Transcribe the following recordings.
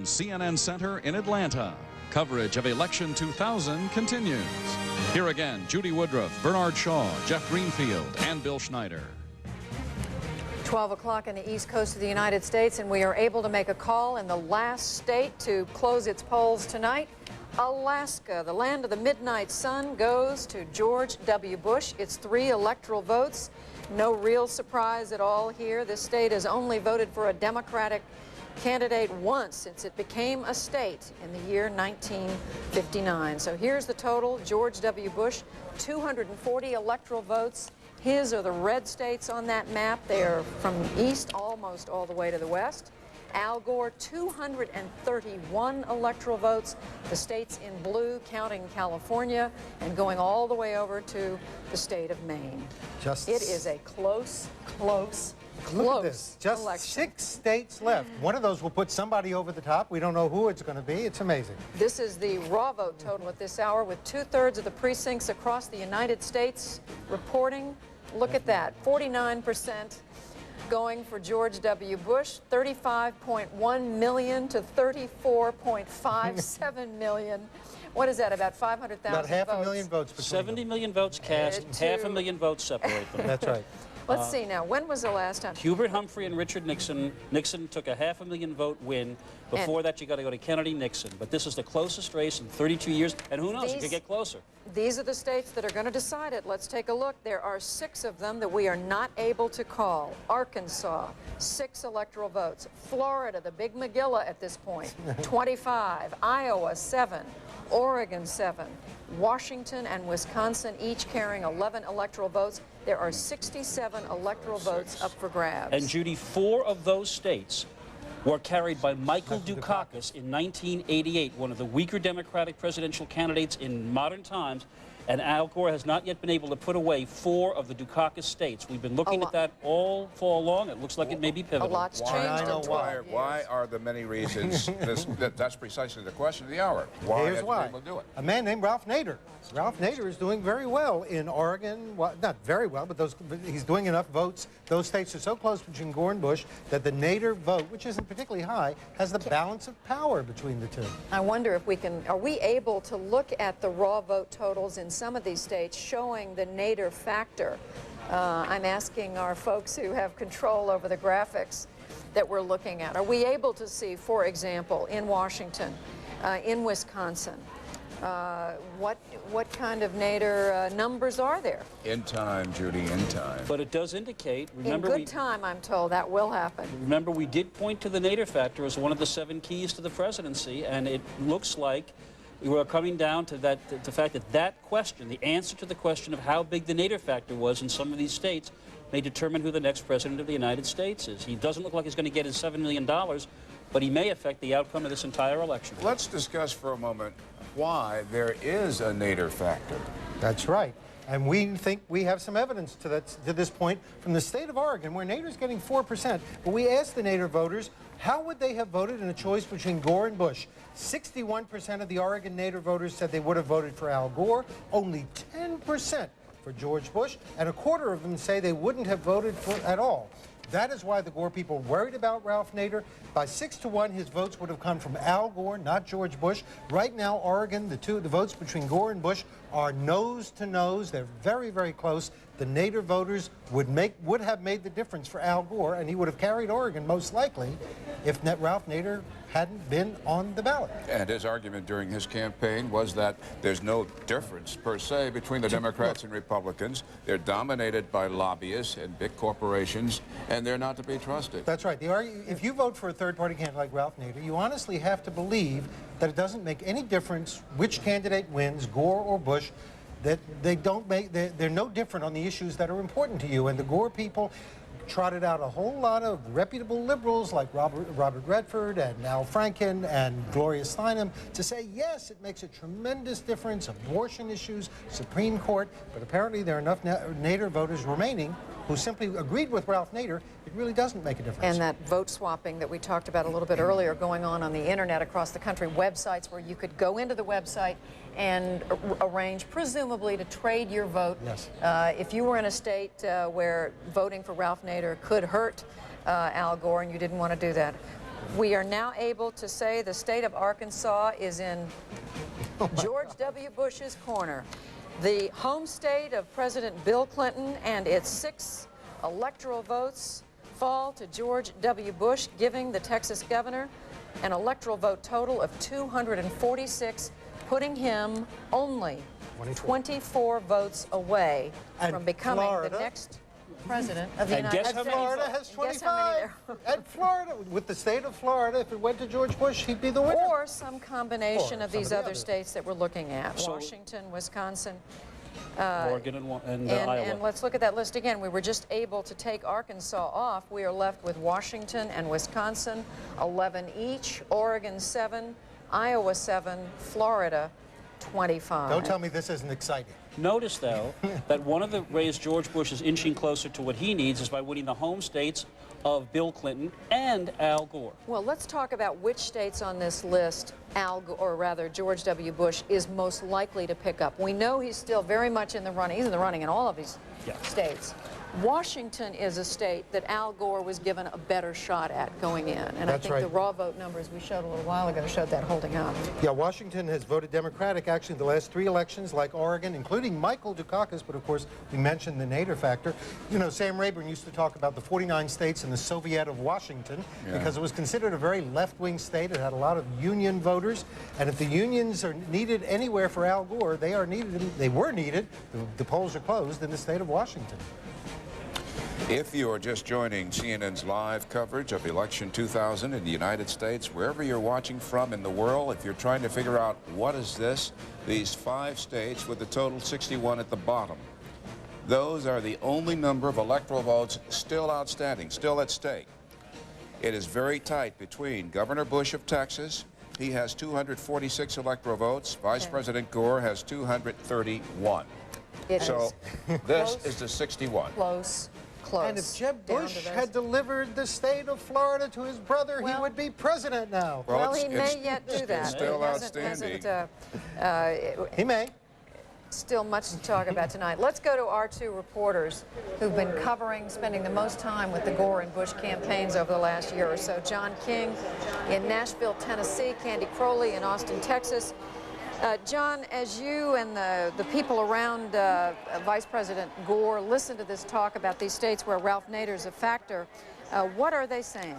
CNN Center in Atlanta. Coverage of Election 2000 continues. Here again, Judy Woodruff, Bernard Shaw, Jeff Greenfield, and Bill Schneider. 12 o'clock on the east coast of the United States, and we are able to make a call in the last state to close its polls tonight. Alaska, the land of the midnight sun, goes to George W. Bush. It's 3 electoral votes. No real surprise at all here. This state has only voted for a Democratic candidate once since it became a state in the year 1959. So here's the total. George W. Bush, 240 electoral votes. His are the red states on that map. They are from east almost all the way to the west. Al Gore, 231 electoral votes. The states in blue, counting California, and going all the way over to the state of Maine. It is a close Look at this. Just election. 6 states left. One of those will put somebody over the top. We don't know who it's going to be. It's amazing. This is the raw vote total at this hour, with 2/3 of the precincts across the United States reporting. Look at that, 49% going for George W. Bush, 35.1 million to 34.57 million. What is that, about 500,000 About half votes? a million votes. 70 million votes cast, and half a million votes separate them. That's right. Let's see now, when was the last time? Hubert Humphrey and Richard Nixon. Nixon took a $500,000 vote win. Before that, you got to go to Kennedy-Nixon. But this is the closest race in 32 years, and who knows, it could get closer. These are the states that are going to decide it. Let's take a look. There are 6 of them that we are not able to call. Arkansas, 6 electoral votes. Florida, the big Megillah at this point, 25. Iowa, 7. Oregon, 7. Washington and Wisconsin each carrying 11 electoral votes. There are 67 electoral votes up for grabs. And Judy, 4 of those states were carried by Michael Dukakis in 1988, one of the weaker Democratic presidential candidates in modern times. And Al Gore has not yet been able to put away 4 of the Dukakis states. We've been looking at that all fall long. It looks like it may be pivotal. A lot's changed in 12 years. Why are the many reasons? That's precisely the question of the hour. Why Here's why. Able to do it? A man named Ralph Nader. Ralph Nader is doing very well in Oregon. Well, not very well, but he's doing enough votes. Those states are so close between Gore and Bush that the Nader vote, which isn't particularly high, has the balance of power between the two. I wonder if we can, are we able to look at the raw vote totals in some of these states showing the Nader factor? I'm asking our folks who have control over the graphics that we're looking at. Are we able to see, for example, in Washington, in Wisconsin, what kind of Nader numbers are there? In time, Judy, in time. But it does indicate, remember, in good time, I'm told, that will happen. Remember, we did point to the Nader factor as one of the 7 keys to the presidency, and it looks like we're coming down to the fact that that question, the answer to the question of how big the Nader factor was in some of these states, may determine who the next president of the United States is. He doesn't look like he's going to get his $7 million, but he may affect the outcome of this entire election. Let's discuss for a moment why there is a Nader factor. That's right. And we think we have some evidence to this point from the state of Oregon, where Nader's getting 4%. But we asked the Nader voters, how would they have voted in a choice between Gore and Bush? 61% of the Oregon Nader voters said they would have voted for Al Gore, only 10% for George Bush, and 1/4 of them say they wouldn't have voted for at all. That is why the Gore people worried about Ralph Nader. By 6-1, his votes would have come from Al Gore, not George Bush. Right now, Oregon, the votes between Gore and Bush are nose to nose. They're very, very close. The Nader voters would have made the difference for Al Gore, and he would have carried Oregon most likely if Ralph Nader hadn't been on the ballot. And his argument during his campaign was that there's no difference per se between the Democrats and Republicans. They're dominated by lobbyists and big corporations, and they're not to be trusted. That's right. If you vote for a third-party candidate like Ralph Nader, you honestly have to believe that it doesn't make any difference which candidate wins, Gore or Bush, that they're no different on the issues that are important to you. And the Gore people trotted out a whole lot of reputable liberals like Robert Redford and Al Franken and Gloria Steinem to say, yes, it makes a tremendous difference, abortion issues, Supreme Court, but apparently there are enough Nader voters remaining who simply agreed with Ralph Nader. It really doesn't make a difference. And that vote swapping that we talked about a little bit earlier going on the internet across the country, websites where you could go into the website and arrange, presumably, to trade your vote. Yes. If you were in a state where voting for Ralph Nader could hurt Al Gore and you didn't want to do that, We are now able to say the state of Arkansas is in George W. Bush's corner. The home state of President Bill Clinton and its 6 electoral votes fall to George W. Bush, giving the Texas governor an electoral vote total of 246, putting him only 24 votes away from becoming Florida, the next president of the and United guess States. how many Florida has 25. And Florida, with the state of Florida, if it went to George Bush, he'd be the winner. Or some combination Or of these some of the other others. states that we're looking at. So- Washington, Wisconsin. Oregon and Iowa. And let's look at that list again. We were just able to take Arkansas off. We are left with Washington and Wisconsin, 11 each, Oregon 7, Iowa 7, Florida 25. Don't tell me this isn't exciting. Notice, though, that one of the ways George Bush is inching closer to what he needs is by winning the home states of Bill Clinton and Al Gore. Well, let's talk about which states on this list or rather George W. Bush is most likely to pick up. We know he's still very much in the running. He's in the running in all of these states. Washington is a state that Al Gore was given a better shot at going in. And That's I think right. the raw vote numbers we showed a little while ago showed that holding up. Yeah, Washington has voted Democratic actually the last 3 elections, like Oregon, including Michael Dukakis, but of course we mentioned the Nader factor. You know, Sam Rayburn used to talk about the 49 states in the Soviet of Washington because it was considered a very left-wing state. It had a lot of union voters, and if the unions are needed anywhere for Al Gore, they were needed, the polls are closed, in the state of Washington. If you are just joining CNN's live coverage of Election 2000 in the United States, wherever you're watching from in the world, if you're trying to figure out what is this, these 5 states with the total 61 at the bottom, those are the only number of electoral votes still outstanding, still at stake. It is very tight between Governor Bush of Texas. He has 246 electoral votes. Vice President Gore has 231. So this is the 61. Close. And if Jeb Down Bush to those. had delivered the state of Florida to his brother, he Well- would be president now. Well, he it's may yet do that. still He hasn't- outstanding. He may. Still much to talk about tonight. Let's go to our 2 reporters who've been spending the most time with the Gore and Bush campaigns over the last year or so. John King in Nashville, Tennessee, Candy Crowley in Austin, Texas. John, as you and the people around Vice President Gore listen to this talk about these states where Ralph Nader's a factor, what are they saying?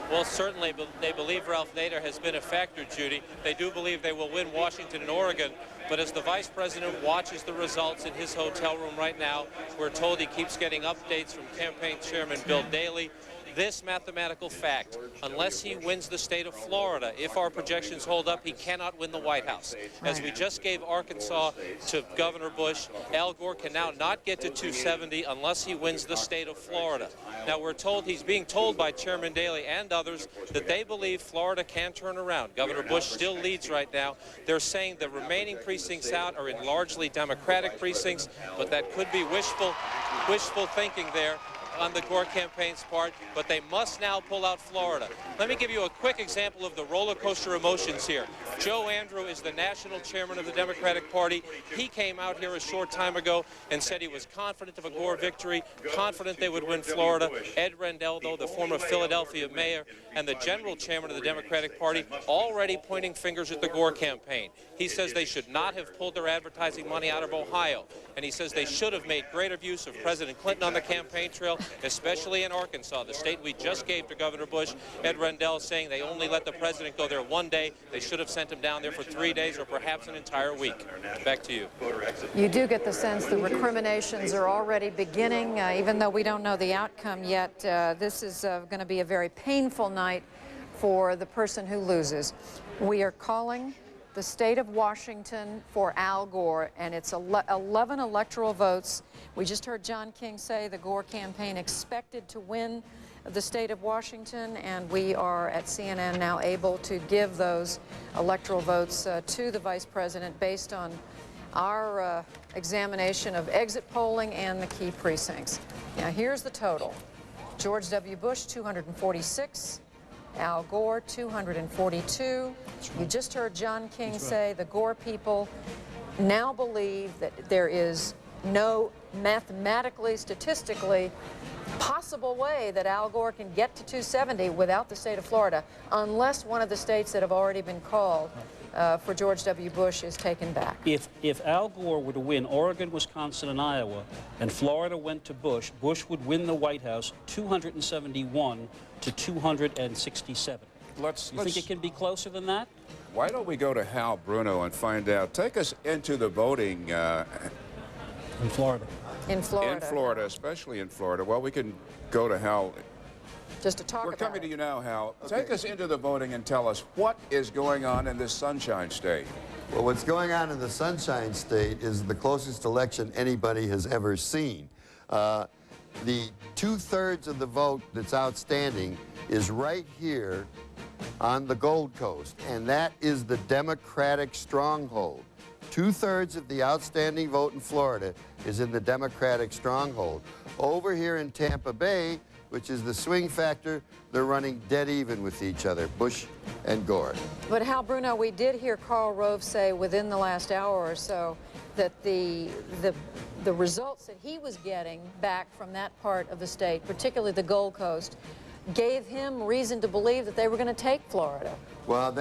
Well, certainly they believe Ralph Nader has been a factor, Judy. They do believe they will win Washington and Oregon. But as the vice president watches the results in his hotel room right now, we're told he keeps getting updates from campaign chairman Bill Daley. This mathematical fact, unless he wins the state of Florida, if our projections hold up, he cannot win the White House. As we just gave Arkansas to Governor Bush, Al Gore can now not get to 270 unless he wins the state of Florida. Now, we're told, he's being told by Chairman Daley and others that they believe Florida can turn around. Governor Bush still leads right now. They're saying the remaining precincts out are in largely Democratic precincts, but that could be wishful thinking there on the Gore campaign's part, but they must now pull out Florida. Let me give you a quick example of the roller coaster emotions here. Joe Andrew is the national chairman of the Democratic Party. He came out here a short time ago and said he was confident of a Gore victory, confident they would win Florida. Ed Rendell, though, the former Philadelphia mayor and the general chairman of the Democratic Party, already pointing fingers at the Gore campaign. He says they should not have pulled their advertising money out of Ohio, and he says they should have made greater use of President Clinton on the campaign trail, especially in Arkansas, the state we just gave to Governor Bush. Ed Rendell saying they only let the president go there one day. They should have sent him down there for 3 days or perhaps an entire week. Back to you. You do get the sense the recriminations are already beginning, even though we don't know the outcome yet. This is going to be a very painful night for the person who loses. We are calling the state of Washington for Al Gore, and it's 11 electoral votes. We just heard John King say the Gore campaign expected to win the state of Washington, and we are at CNN now able to give those electoral votes to the vice president based on our examination of exit polling and the key precincts. Now here's the total. George W. Bush, 246. Al Gore, 242. You just heard John King say the Gore people now believe that there is no mathematically, statistically possible way that Al Gore can get to 270 without the state of Florida, unless one of the states that have already been called for George W. Bush is taken back. If Al Gore were to win Oregon, Wisconsin, and Iowa, and Florida went to Bush, Bush would win the White House 271 to 267. You think it can be closer than that? Why don't we go to Hal Bruno and find out? Take us into the voting. In Florida. In Florida. In Florida, especially in Florida. Well, we can go to Hal. Just to talk We're about coming it. to you now, Hal. Okay. Take us into the voting and tell us what is going on in this Sunshine State. Well, what's going on in the Sunshine State is the closest election anybody has ever seen. The 2/3 of the vote that's outstanding is right here on the Gold Coast, and that is the Democratic stronghold. 2/3 of the outstanding vote in Florida is in the Democratic stronghold. Over here in Tampa Bay, which is the swing factor, they're running dead even with each other, Bush and Gore. But Hal Bruno, we did hear Karl Rove say within the last hour or so that the results that he was getting back from that part of the state, particularly the Gold Coast, gave him reason to believe that they were going to take Florida. Well,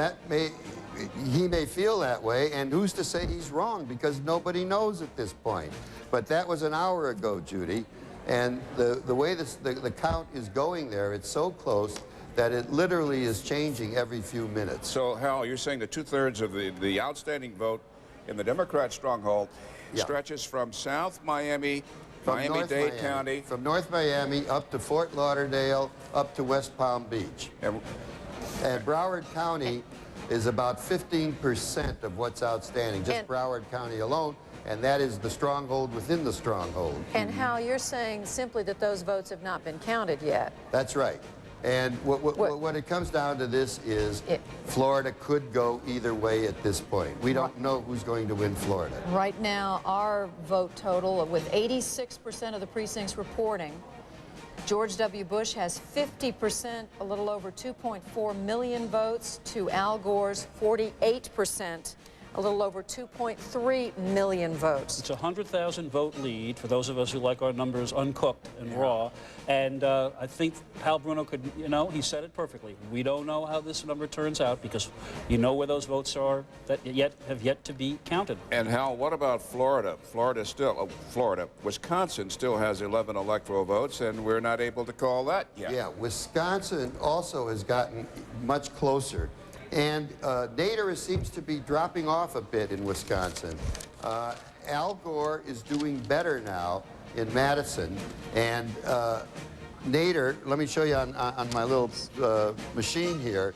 he may feel that way, and who's to say he's wrong, because nobody knows at this point. But that was an hour ago, Judy, and the way the count is going there, it's so close that it literally is changing every few minutes. So, Hal, you're saying that 2/3 of the outstanding vote in the Democrat stronghold stretches from South Miami, Miami-Dade County. From North Miami up to Fort Lauderdale, up to West Palm Beach. And Broward County is about 15% of what's outstanding, just Broward County alone, and that is the stronghold within the stronghold. And Hal, you're saying simply that those votes have not been counted yet. That's right. And what it comes down to this is Florida could go either way at this point. We don't know who's going to win Florida. Right now, our vote total, with 86% of the precincts reporting, George W. Bush has 50%, a little over 2.4 million votes, to Al Gore's 48%. A little over 2.3 million votes. It's a 100,000 vote lead for those of us who like our numbers uncooked and raw. And I think Hal Bruno could, he said it perfectly. We don't know how this number turns out because you know where those votes are that have yet to be counted. And Hal, what about Florida? Wisconsin still has 11 electoral votes, and we're not able to call that yet. Yeah, Wisconsin also has gotten much closer. And Nader seems to be dropping off a bit in Wisconsin. Al Gore is doing better now in Madison. And Nader, let me show you on my little machine here.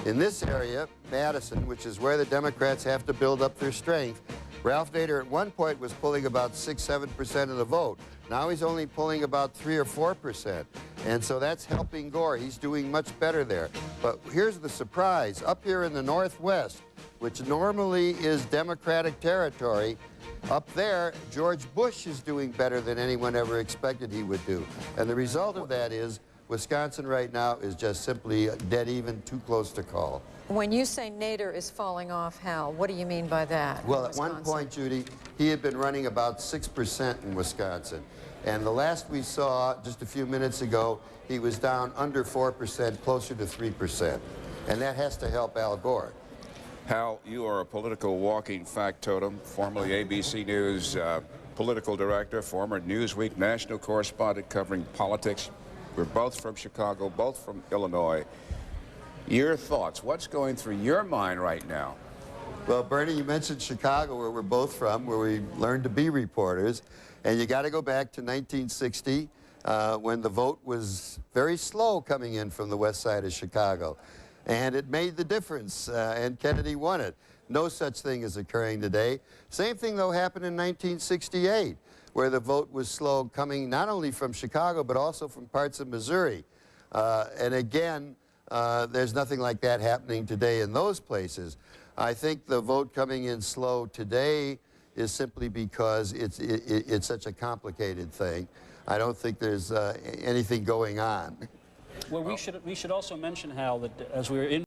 In this area, Madison, which is where the Democrats have to build up their strength, Ralph Nader at one point was pulling about 6–7% of the vote. Now he's only pulling about 3 or 4%. And so that's helping Gore. He's doing much better there. But here's the surprise. Up here in the Northwest, which normally is Democratic territory, up there, George Bush is doing better than anyone ever expected he would do. And the result of that is Wisconsin right now is just simply dead even, too close to call. When you say Nader is falling off, Hal, what do you mean by that? Well, at one point, Judy, he had been running about 6% in Wisconsin. And the last we saw, just a few minutes ago, he was down under 4%, closer to 3%. And that has to help Al Gore. Hal, you are a political walking factotum, formerly ABC News political director, former Newsweek national correspondent covering politics. We're both from Chicago, both from Illinois. Your thoughts, what's going through your mind right now? Well, Bernie, you mentioned Chicago, where we're both from, where we learned to be reporters. And you got to go back to 1960, when the vote was very slow coming in from the west side of Chicago. And it made the difference, and Kennedy won it. No such thing is occurring today. Same thing, though, happened in 1968, where the vote was slow coming not only from Chicago, but also from parts of Missouri. And again, there's nothing like that happening today in those places. I think the vote coming in slow today is simply because it's such a complicated thing. I don't think there's anything going on. Well, we should also mention, Hal, that as we were in